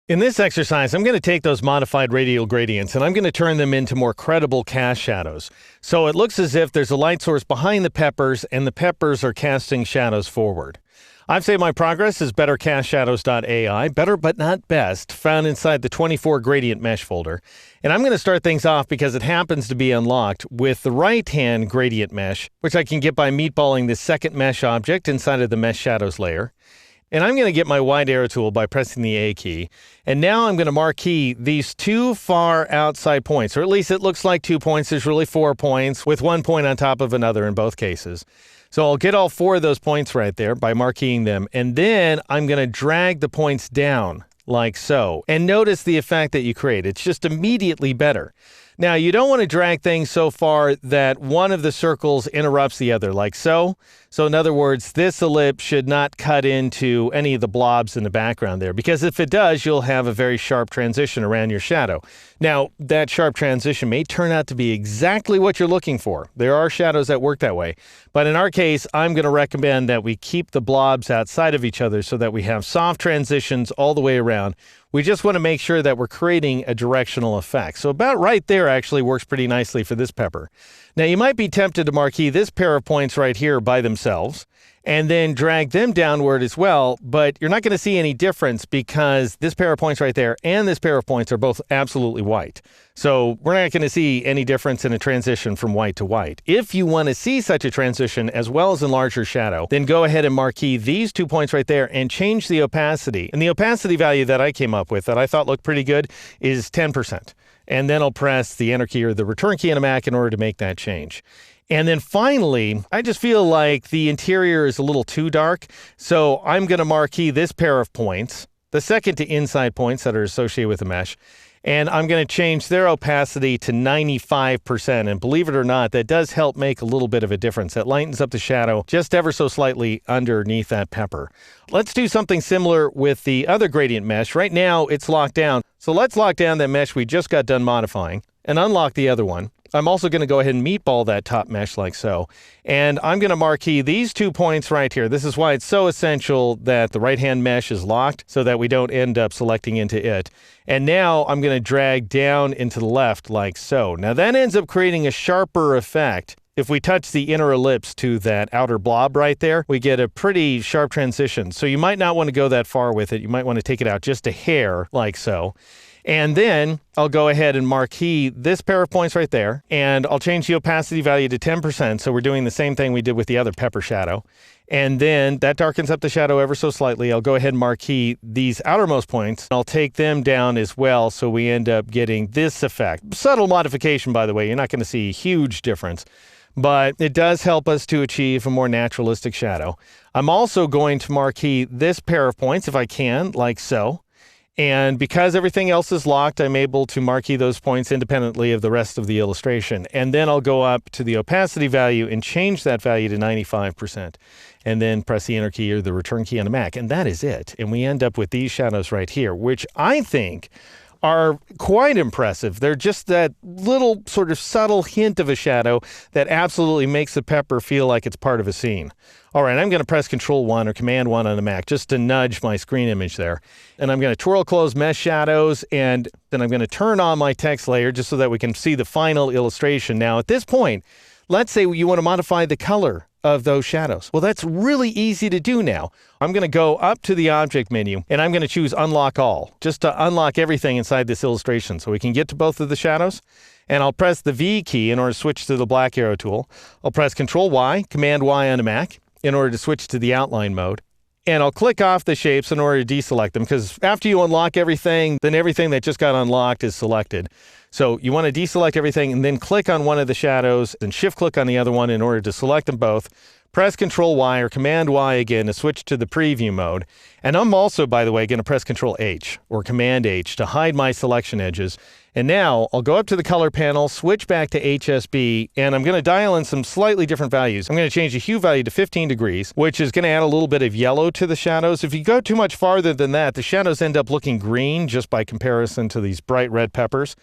In this exercise, I'm going to take those modified radial gradients and I'm going to turn them into more credible cast shadows. So it looks as if there's a light source behind the peppers and the peppers are casting shadows forward. I've saved my progress as bettercastshadows.ai, better but not best, found inside the 24 gradient mesh folder. And I'm going to start things off because it happens to be unlocked with the right-hand gradient mesh, which I can get by meatballing the second mesh object inside of the mesh shadows layer. And I'm going to get my wide arrow tool by pressing the A key. And now I'm going to marquee these two far outside points, or at least it looks like 2 points. There's really 4 points with 1 point on top of another in both cases. So I'll get all 4 of those points right there by marqueing them. And then I'm going to drag the points down like so. And notice the effect that you create. It's just immediately better. Now, you don't want to drag things so far that one of the circles interrupts the other, like so. So in other words, this ellipse should not cut into any of the blobs in the background there, because if it does, you'll have a very sharp transition around your shadow. Now, that sharp transition may turn out to be exactly what you're looking for. There are shadows that work that way. But in our case, I'm going to recommend that we keep the blobs outside of each other so that we have soft transitions all the way around. We just want to make sure that we're creating a directional effect. So about right there actually works pretty nicely for this pepper. Now you might be tempted to marquee this pair of points right here by themselves and then drag them downward as well, but you're not going to see any difference because this pair of points right there and this pair of points are both absolutely white. So we're not going to see any difference in a transition from white to white. If you want to see such a transition as well as enlarge your shadow, then go ahead and marquee these 2 points right there and change the opacity. And the opacity value that I came up with that I thought looked pretty good is 10%. And then I'll press the Enter key or the Return key on a Mac in order to make that change. And then finally, I just feel like the interior is a little too dark, so I'm going to marquee this pair of points, the second to inside points that are associated with the mesh, and I'm going to change their opacity to 95%. And believe it or not, that does help make a little bit of a difference. That lightens up the shadow just ever so slightly underneath that pepper. Let's do something similar with the other gradient mesh. Right now, it's locked down. So let's lock down that mesh we just got done modifying and unlock the other one. I'm also going to go ahead and meatball that top mesh like so. And I'm going to marquee these 2 points right here. This is why it's so essential that the right-hand mesh is locked so that we don't end up selecting into it. And now I'm going to drag down into the left like so. Now that ends up creating a sharper effect. If we touch the inner ellipse to that outer blob right there, we get a pretty sharp transition. So you might not want to go that far with it. You might want to take it out just a hair like so. And then I'll go ahead and marquee this pair of points right there, and I'll change the opacity value to 10%, so we're doing the same thing we did with the other pepper shadow. And then that darkens up the shadow ever so slightly. I'll go ahead and marquee these outermost points. I'll take them down as well, so we end up getting this effect. Subtle modification, by the way. You're not going to see a huge difference, but it does help us to achieve a more naturalistic shadow. I'm also going to marquee this pair of points, if I can, like so. And because everything else is locked, I'm able to marquee those points independently of the rest of the illustration. And then I'll go up to the opacity value and change that value to 95%. And then press the Enter key or the Return key on a Mac. And that is it. And we end up with these shadows right here, which I think are quite impressive. They're just that little sort of subtle hint of a shadow that absolutely makes the pepper feel like it's part of a scene. All right, I'm going to press Control-1 or Command-1 on the Mac just to nudge my screen image there. And I'm going to twirl close Mesh Shadows, and then I'm going to turn on my text layer just so that we can see the final illustration. Now, at this point, let's say you want to modify the color of those shadows. Well, that's really easy to do now. I'm going to go up to the Object menu, and I'm going to choose Unlock All, just to unlock everything inside this illustration so we can get to both of the shadows. And I'll press the V key in order to switch to the black arrow tool. I'll press Control-Y, Command-Y on a Mac in order to switch to the outline mode. And I'll click off the shapes in order to deselect them, because after you unlock everything, then everything that just got unlocked is selected. So you want to deselect everything and then click on one of the shadows and shift-click on the other one in order to select them both. Press Control-Y or Command-Y again to switch to the preview mode. And I'm also, by the way, going to press Control-H or Command-H to hide my selection edges. And now I'll go up to the color panel, switch back to HSB, and I'm going to dial in some slightly different values. I'm going to change the hue value to 15 degrees, which is going to add a little bit of yellow to the shadows. If you go too much farther than that, the shadows end up looking green just by comparison to these bright red peppers.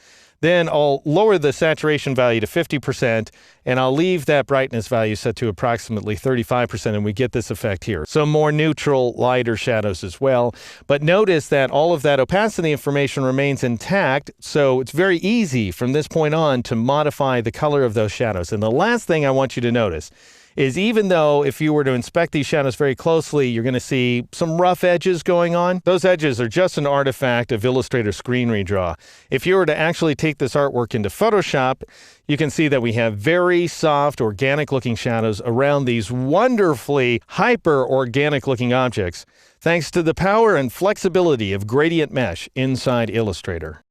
Then I'll lower the saturation value to 50%, and I'll leave that brightness value set to approximately 35%, and we get this effect here. So more neutral, lighter shadows as well. But notice that all of that opacity information remains intact, so it's very easy from this point on to modify the color of those shadows. And the last thing I want you to notice is even though if you were to inspect these shadows very closely, you're going to see some rough edges going on. Those edges are just an artifact of Illustrator Screen Redraw. If you were to actually take this artwork into Photoshop, you can see that we have very soft, organic-looking shadows around these wonderfully hyper-organic-looking objects, thanks to the power and flexibility of Gradient Mesh inside Illustrator.